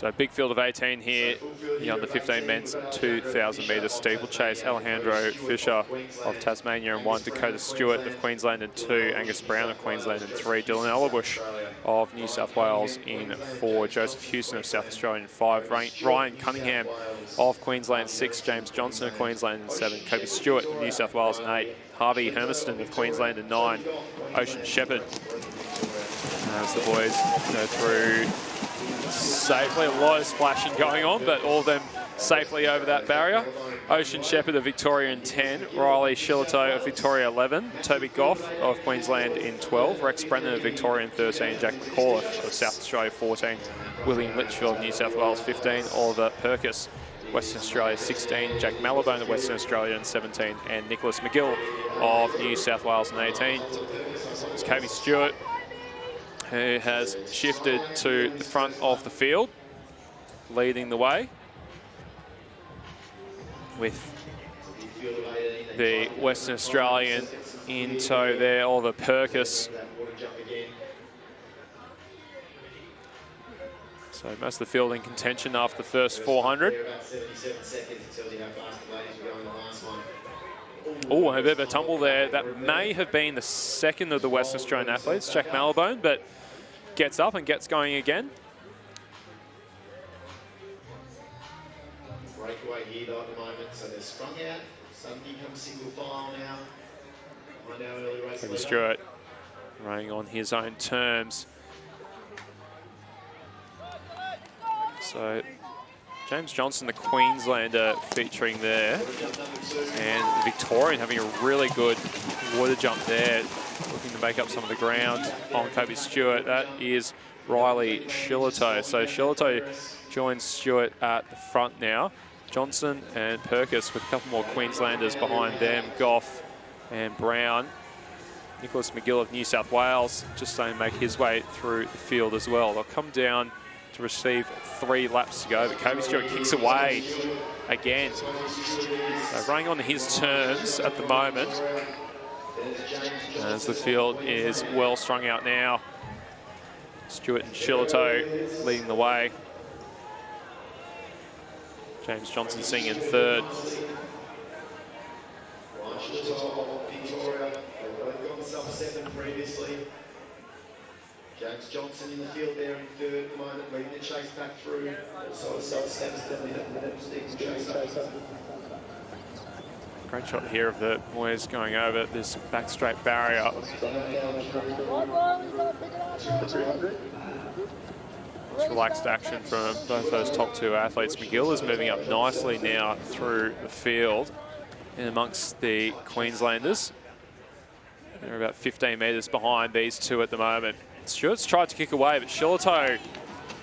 So big field of 18 here, the under 15 men's 2,000 metre steeplechase. Alejandro Fisher of Tasmania in 1, Dakota Stewart of Queensland in 2, Angus Brown of Queensland in 3, Dylan Ellerbush of New South Wales in 4, Joseph Houston of South Australia in 5, Ryan Cunningham of Queensland 6, James Johnson of Queensland in 7, Kobe Stewart of New South Wales in 8, Harvey Hermiston of Queensland in 9, Ocean Shepherd. As the boys go through safely, a lot of splashing going on, but all of them safely over that barrier. Ocean Shepherd of Victoria in 10, Riley Shillito of Victoria 11, Toby Goff of Queensland in 12, Rex Brennan of Victoria in 13, Jack McAuliffe of South Australia 14, William Litchfield of New South Wales 15, Oliver Perkis, Western Australia 16, Jack Malibone of Western Australia in 17, and Nicholas McGill of New South Wales in 18. It's Kobe Stewart, who has shifted to the front of the field, leading the way with the Western Australian in tow there, Oliver Perkis. So most of the field in contention after the first 400. Oh, a bit of a tumble there. That may have been the second of the Western Australian athletes, Jack Malibone, but gets up and gets going again. Breakaway here though at the moment, so they're sprung out. Suddenly comes single file now. Early race Kobe Stewart running on his own terms. So James Johnson, the Queenslander, featuring there, and the Victorian having a really good water jump there, looking to make up some of the ground on Kobe Stewart. That is Riley Shillito. So Shillito joins Stewart at the front now. Johnson and Perkis with a couple more Queenslanders behind them, Goff and Brown. Nicholas McGill of New South Wales just starting to make his way through the field as well. They'll come down to receive 3 laps to go, but Kobe Stewart kicks away again. So running on his terms at the moment, as the field is well strung out now. Stewart and Shillito leading the way. James Johnson sitting in 3rd. James Johnson in the field there in 3rd at the moment, leading the chase back through. So Great shot here of the boys going over this back straight barrier. It's relaxed action from both those top 2 athletes. McGill is moving up nicely now through the field in amongst the Queenslanders. They're about 15 metres behind these 2 at the moment. Stewart's tried to kick away, but Shillito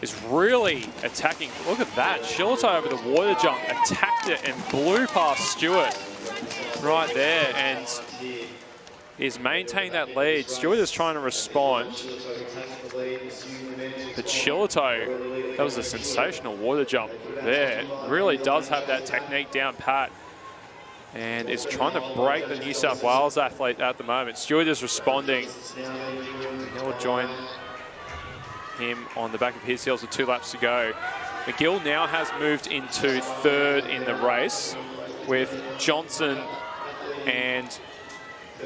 is really attacking. Look at that. Shillito over the water jump, attacked it and blew past Stewart right there and is maintaining that lead. Stewart is trying to respond, but Shillito, that was a sensational water jump there. Really does have that technique down pat and is trying to break the New South Wales athlete at the moment. Stewart is responding. He'll join him on the back of his heels with 2 laps to go. McGill now has moved into 3rd in the race with Johnson and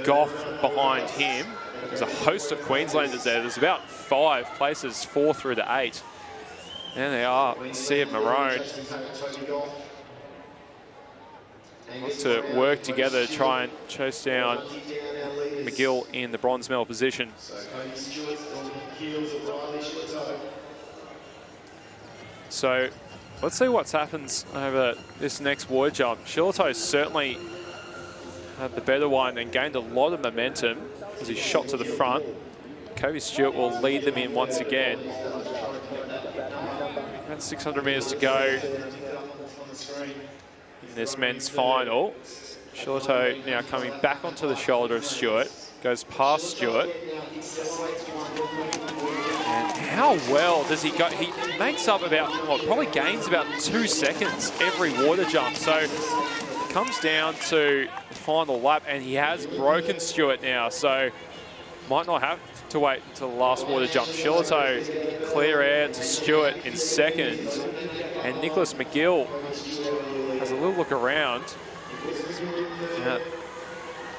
Goff behind him. There's a host of Queenslanders there. There's about 5 places, 4 through to 8. There they are, Sea of Maroon. Look to work together to try and chase down McGill in the bronze medal position. So let's see what happens over this next water jump. Shillito certainly had the better one and gained a lot of momentum as he shot to the front. Kobe Stewart will lead them in once again. About 600 metres to go in this men's final. Shillito now coming back onto the shoulder of Stewart, goes past Stewart. And how well does he go? He makes up about, well, probably gains about 2 seconds every water jump. So it comes down to the final lap and he has broken Stewart now. So might not have to wait until the last water jump. Shillito clear air to Stewart in second. And Nicholas McGill has a little look around at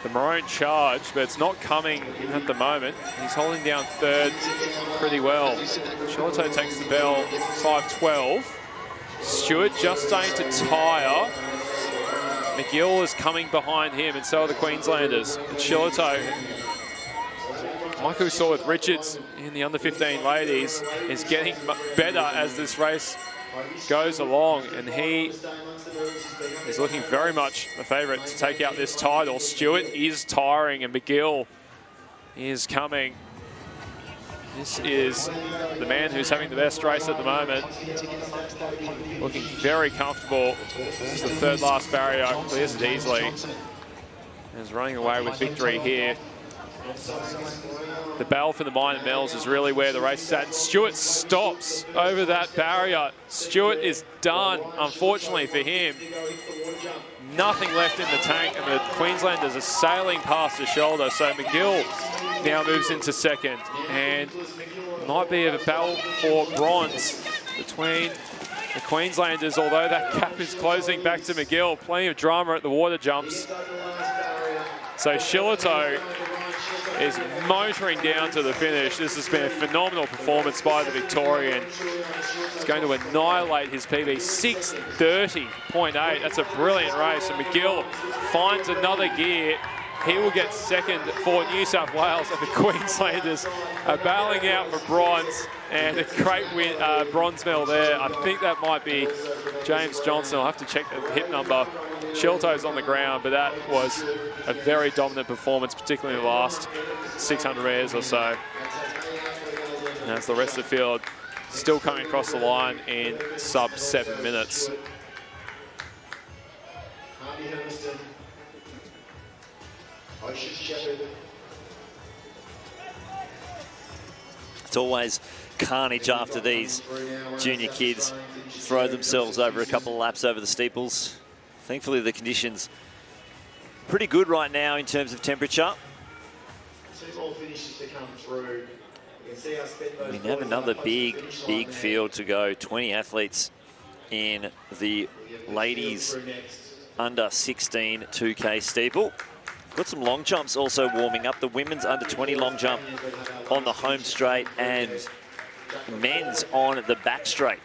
the maroon charge, but it's not coming at the moment. He's holding down third pretty well. Shillito takes the bell, 5:12. Stewart just starting to tire. McGill is coming behind him, and so are the Queenslanders. And Shillito, like we saw with Richards in the under-15 ladies, is getting better as this race goes along, and he is looking very much the favourite to take out this title. Stewart is tiring, and McGill is coming. This is the man who's having the best race at the moment. Looking very comfortable. This is the third last barrier, clears it easily. And is running away with victory here. The bell for the Minor Mills is really where the race is at. Stewart stops over that barrier. Stewart is done, unfortunately for him. Nothing left in the tank, and the Queenslanders are sailing past his shoulder. So McGill now moves into second, and might be a battle for bronze between the Queenslanders, although that gap is closing back to McGill. Plenty of drama at the water jumps. So Shillito is motoring down to the finish. This has been a phenomenal performance by the Victorian. He's going to annihilate his PB, 6:30.8. That's a brilliant race. And McGill finds another gear. He will get second for New South Wales, and the Queenslanders are battling out for bronze. And a great win, bronze medal there. I think that might be James Johnson. I'll have to check the hip number. Shillito's on the ground, but that was a very dominant performance, particularly in the last 600 metres or so. And as the rest of the field still coming across the line in sub 7 minutes. It's always carnage after these junior kids throw themselves over a couple of laps over the steeples. Thankfully, the conditions pretty good right now in terms of temperature. We have another big field to go. 20 athletes in the ladies under 16 2K steeple. Got some long jumps also warming up. The women's under 20 long jump on the home straight, and men's on the back straight.